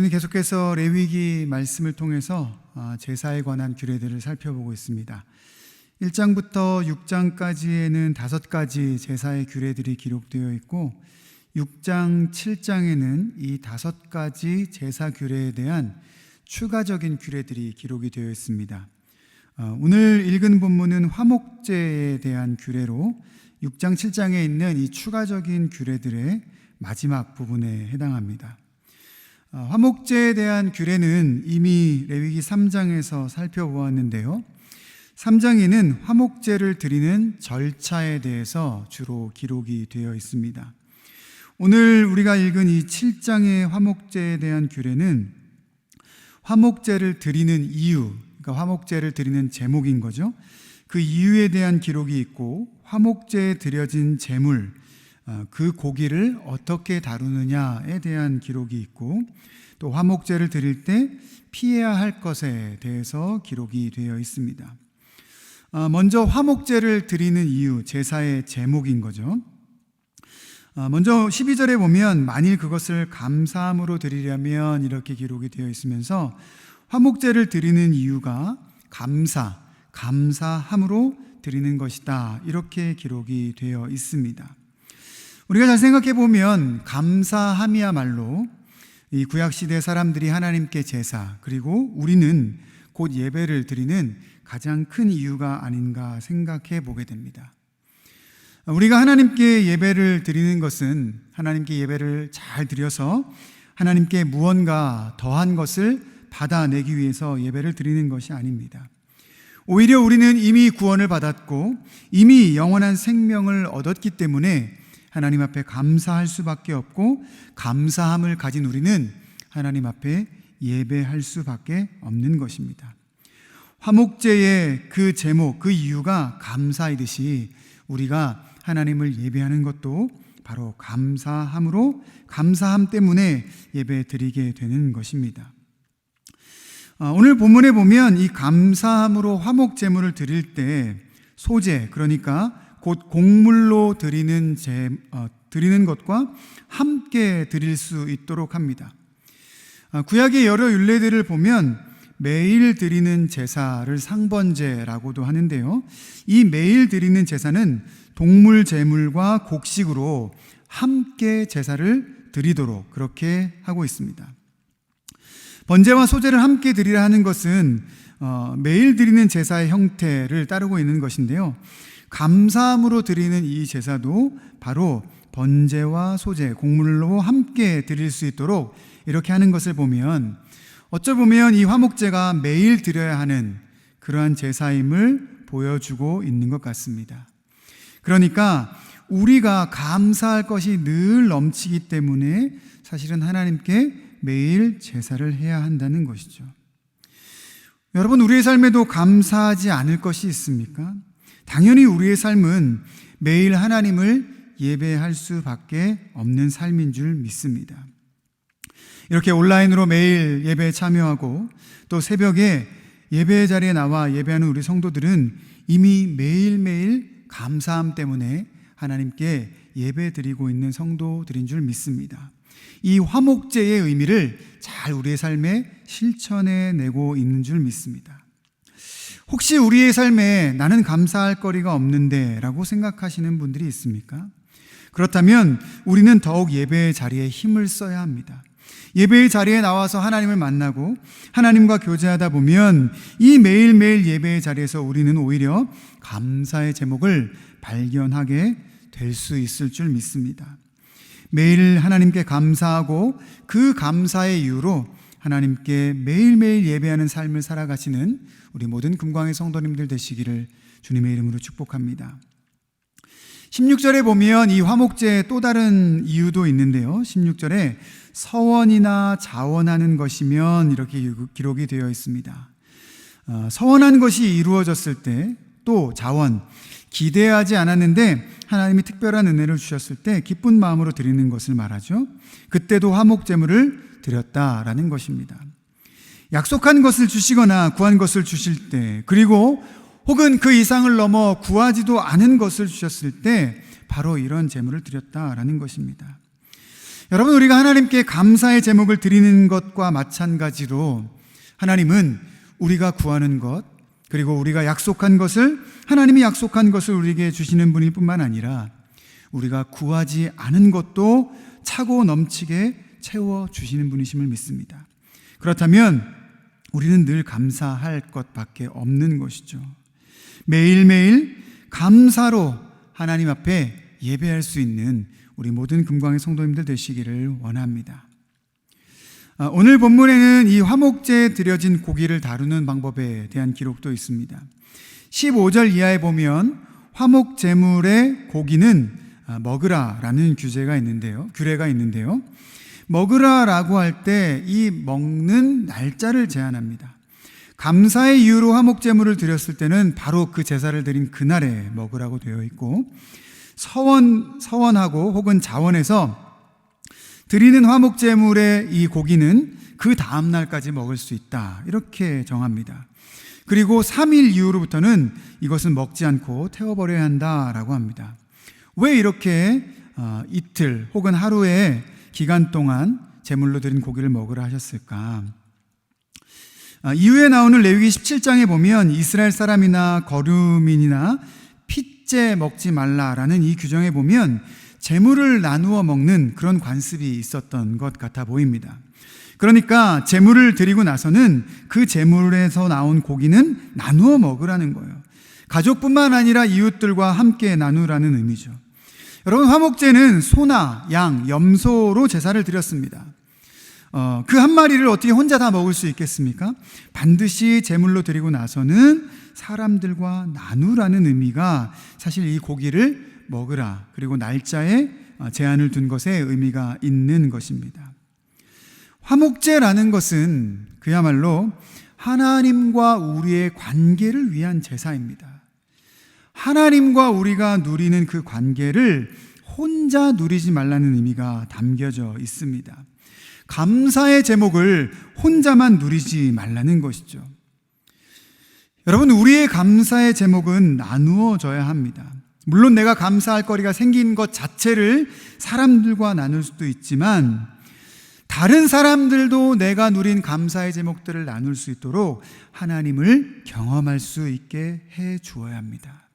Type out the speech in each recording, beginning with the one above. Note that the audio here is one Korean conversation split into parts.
우리는 계속해서 레위기 말씀을 통해서 제사에 관한 규례들을 살펴보고 있습니다. 1장부터 6장까지에는 5가지 제사의 규례들이 기록되어 있고 6장, 7장에는 이 5가지 제사 규례에 대한 추가적인 규례들이 기록이 되어 있습니다. 오늘 읽은 본문은 화목제에 대한 규례로 6장, 7장에 있는 이 추가적인 규례들의 마지막 부분에 해당합니다. 화목제에 대한 규례는 이미 레위기 3장에서 살펴보았는데요. 3장에는 화목제를 드리는 절차에 대해서 주로 기록이 되어 있습니다. 오늘 우리가 읽은 이 7장의 화목제에 대한 규례는 화목제를 드리는 이유, 그러니까 화목제를 드리는 제목인 거죠. 그 이유에 대한 기록이 있고 화목제에 드려진 제물, 그 고기를 어떻게 다루느냐에 대한 기록이 있고 또 화목제를 드릴 때 피해야 할 것에 대해서 기록이 되어 있습니다. 먼저 화목제를 드리는 이유, 제사의 제목인 거죠. 먼저 12절에 보면 만일 그것을 감사함으로 드리려면 이렇게 기록이 되어 있으면서 화목제를 드리는 이유가 감사함으로 드리는 것이다, 이렇게 기록이 되어 있습니다. 우리가 잘 생각해 보면 감사함이야말로 이 구약시대 사람들이 하나님께 제사, 그리고 우리는 곧 예배를 드리는 가장 큰 이유가 아닌가 생각해 보게 됩니다. 우리가 하나님께 예배를 드리는 것은 하나님께 예배를 잘 드려서 하나님께 무언가 더한 것을 받아내기 위해서 예배를 드리는 것이 아닙니다. 오히려 우리는 이미 구원을 받았고 이미 영원한 생명을 얻었기 때문에 하나님 앞에 감사할 수밖에 없고 감사함을 가진 우리는 하나님 앞에 예배할 수밖에 없는 것입니다. 화목제의 그 제목, 그 이유가 감사이듯이 우리가 하나님을 예배하는 것도 바로 감사함 때문에 예배 드리게 되는 것입니다. 오늘 본문에 보면 이 감사함으로 화목 제물을 드릴 때 소제, 그러니까 곧 곡물로 드리는 것과 함께 드릴 수 있도록 합니다. 구약의 여러 율례들을 보면 매일 드리는 제사를 상번제라고도 하는데요. 이 매일 드리는 제사는 동물 제물과 곡식으로 함께 제사를 드리도록 그렇게 하고 있습니다. 번제와 소제를 함께 드리라 하는 것은 매일 드리는 제사의 형태를 따르고 있는 것인데요. 감사함으로 드리는 이 제사도 바로 번제와 소제, 곡물로 함께 드릴 수 있도록 이렇게 하는 것을 보면 어쩌 보면 이 화목제가 매일 드려야 하는 그러한 제사임을 보여주고 있는 것 같습니다. 그러니까 우리가 감사할 것이 늘 넘치기 때문에 사실은 하나님께 매일 제사를 해야 한다는 것이죠. 여러분, 우리의 삶에도 감사하지 않을 것이 있습니까? 당연히 우리의 삶은 매일 하나님을 예배할 수밖에 없는 삶인 줄 믿습니다. 이렇게 온라인으로 매일 예배에 참여하고 또 새벽에 예배 자리에 나와 예배하는 우리 성도들은 이미 매일매일 감사함 때문에 하나님께 예배 드리고 있는 성도들인 줄 믿습니다. 이 화목제의 의미를 잘 우리의 삶에 실천해내고 있는 줄 믿습니다. 혹시 우리의 삶에 나는 감사할 거리가 없는데 라고 생각하시는 분들이 있습니까? 그렇다면 우리는 더욱 예배의 자리에 힘을 써야 합니다. 예배의 자리에 나와서 하나님을 만나고 하나님과 교제하다 보면 이 매일매일 예배의 자리에서 우리는 오히려 감사의 제목을 발견하게 될 수 있을 줄 믿습니다. 매일 하나님께 감사하고 그 감사의 이유로 하나님께 매일매일 예배하는 삶을 살아가시는 우리 모든 금광의 성도님들 되시기를 주님의 이름으로 축복합니다. 16절에 보면 이 화목제의 또 다른 이유도 있는데요. 16절에 서원이나 자원하는 것이면 이렇게 기록이 되어 있습니다. 서원한 것이 이루어졌을 때 또 자원, 기대하지 않았는데 하나님이 특별한 은혜를 주셨을 때 기쁜 마음으로 드리는 것을 말하죠. 그때도 화목제물을 드렸다라는 것입니다. 약속한 것을 주시거나 구한 것을 주실 때, 그리고 혹은 그 이상을 넘어 구하지도 않은 것을 주셨을 때 바로 이런 제물을 드렸다라는 것입니다. 여러분, 우리가 하나님께 감사의 제목을 드리는 것과 마찬가지로 하나님은 우리가 구하는 것, 그리고 우리가 약속한 것을, 하나님이 약속한 것을 우리에게 주시는 분일 뿐만 아니라 우리가 구하지 않은 것도 차고 넘치게 채워주시는 분이심을 믿습니다. 그렇다면 우리는 늘 감사할 것밖에 없는 것이죠. 매일매일 감사로 하나님 앞에 예배할 수 있는 우리 모든 금광의 성도님들 되시기를 원합니다. 오늘 본문에는 이 화목제에 드려진 고기를 다루는 방법에 대한 기록도 있습니다. 15절 이하에 보면 화목제물의 고기는 먹으라라는 규례가 있는데요. 먹으라라고 할 때 이 먹는 날짜를 제한합니다. 감사의 이유로 화목제물을 드렸을 때는 바로 그 제사를 드린 그날에 먹으라고 되어 있고, 서원하고 혹은 자원해서 드리는 화목제물의 이 고기는 그 다음 날까지 먹을 수 있다, 이렇게 정합니다. 그리고 3일 이후로부터는 이것은 먹지 않고 태워버려야 한다라고 합니다. 왜 이렇게 이틀 혹은 하루의 기간 동안 제물로 드린 고기를 먹으라 하셨을까? 이후에 나오는 레위기 17장에 보면 이스라엘 사람이나 거류민이나 핏째 먹지 말라라는 이 규정에 보면 제물을 나누어 먹는 그런 관습이 있었던 것 같아 보입니다. 그러니까 제물을 드리고 나서는 그 제물에서 나온 고기는 나누어 먹으라는 거예요. 가족뿐만 아니라 이웃들과 함께 나누라는 의미죠. 여러분, 화목제는 소나 양, 염소로 제사를 드렸습니다. 그 한 마리를 어떻게 혼자 다 먹을 수 있겠습니까? 반드시 제물로 드리고 나서는 사람들과 나누라는 의미가 사실 이 고기를 먹으라, 그리고 날짜에 제한을 둔 것에 의미가 있는 것입니다. 화목제라는 것은 그야말로 하나님과 우리의 관계를 위한 제사입니다. 하나님과 우리가 누리는 그 관계를 혼자 누리지 말라는 의미가 담겨져 있습니다. 감사의 제목을 혼자만 누리지 말라는 것이죠. 여러분, 우리의 감사의 제목은 나누어져야 합니다. 물론 내가 감사할 거리가 생긴 것 자체를 사람들과 나눌 수도 있지만, 다른 사람들도 내가 누린 감사의 제목들을 나눌 수 있도록 하나님을 경험할 수 있게 해 주어야 합니다.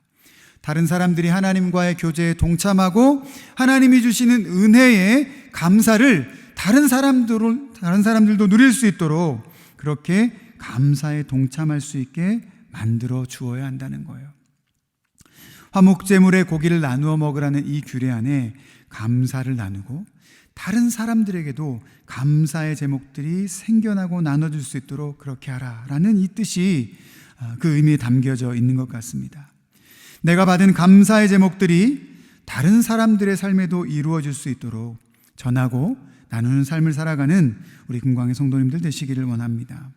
다른 사람들이 하나님과의 교제에 동참하고 하나님이 주시는 은혜에 감사를 다른 사람들도 누릴 수 있도록 그렇게 감사에 동참할 수 있게 만들어 주어야 한다는 거예요. 화목제물의 고기를 나누어 먹으라는 이 규례 안에 감사를 나누고 다른 사람들에게도 감사의 제목들이 생겨나고 나눠줄 수 있도록 그렇게 하라라는 이 뜻이 그 의미에 담겨져 있는 것 같습니다. 내가 받은 감사의 제목들이 다른 사람들의 삶에도 이루어질 수 있도록 전하고 나누는 삶을 살아가는 우리 금광의 성도님들 되시기를 원합니다.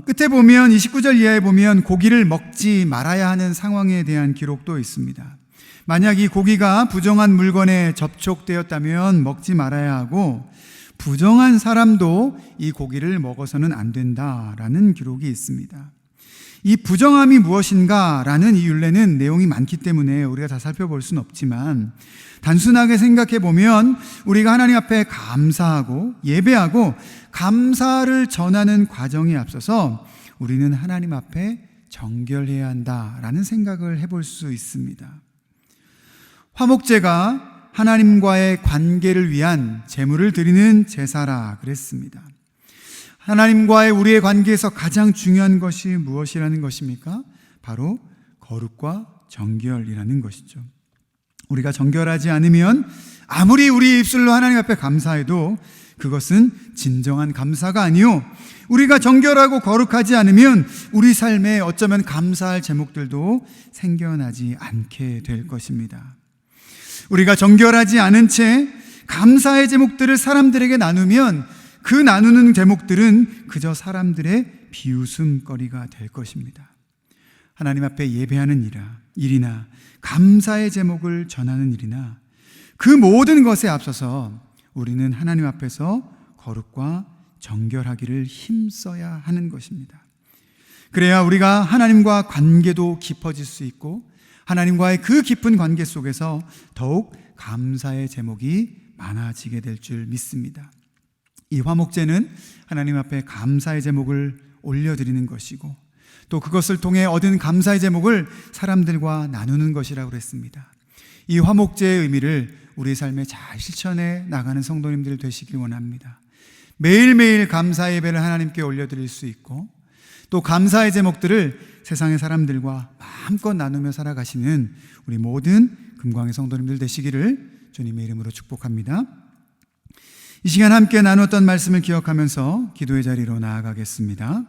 끝에 보면 29절 이하에 보면 고기를 먹지 말아야 하는 상황에 대한 기록도 있습니다. 만약 이 고기가 부정한 물건에 접촉되었다면 먹지 말아야 하고, 부정한 사람도 이 고기를 먹어서는 안 된다라는 기록이 있습니다. 이 부정함이 무엇인가 라는 이 율례는 내용이 많기 때문에 우리가 다 살펴볼 수는 없지만, 단순하게 생각해 보면 우리가 하나님 앞에 감사하고 예배하고 감사를 전하는 과정에 앞서서 우리는 하나님 앞에 정결해야 한다라는 생각을 해볼 수 있습니다. 화목제가 하나님과의 관계를 위한 제물을 드리는 제사라 그랬습니다. 하나님과의 우리의 관계에서 가장 중요한 것이 무엇이라는 것입니까? 바로 거룩과 정결이라는 것이죠. 우리가 정결하지 않으면 아무리 우리 입술로 하나님 앞에 감사해도 그것은 진정한 감사가 아니요, 우리가 정결하고 거룩하지 않으면 우리 삶에 어쩌면 감사할 제목들도 생겨나지 않게 될 것입니다. 우리가 정결하지 않은 채 감사의 제목들을 사람들에게 나누면 그 나누는 제목들은 그저 사람들의 비웃음거리가 될 것입니다. 하나님 앞에 예배하는 일이나 감사의 제목을 전하는 일이나 그 모든 것에 앞서서 우리는 하나님 앞에서 거룩과 정결하기를 힘써야 하는 것입니다. 그래야 우리가 하나님과 관계도 깊어질 수 있고 하나님과의 그 깊은 관계 속에서 더욱 감사의 제목이 많아지게 될 줄 믿습니다. 이 화목제는 하나님 앞에 감사의 제목을 올려드리는 것이고 또 그것을 통해 얻은 감사의 제목을 사람들과 나누는 것이라고 했습니다. 이 화목제의 의미를 우리 삶에 잘 실천해 나가는 성도님들 되시길 원합니다. 매일매일 감사 예배를 하나님께 올려드릴 수 있고 또 감사의 제목들을 세상의 사람들과 마음껏 나누며 살아가시는 우리 모든 금광의 성도님들 되시기를 주님의 이름으로 축복합니다. 이 시간 함께 나눴던 말씀을 기억하면서 기도의 자리로 나아가겠습니다.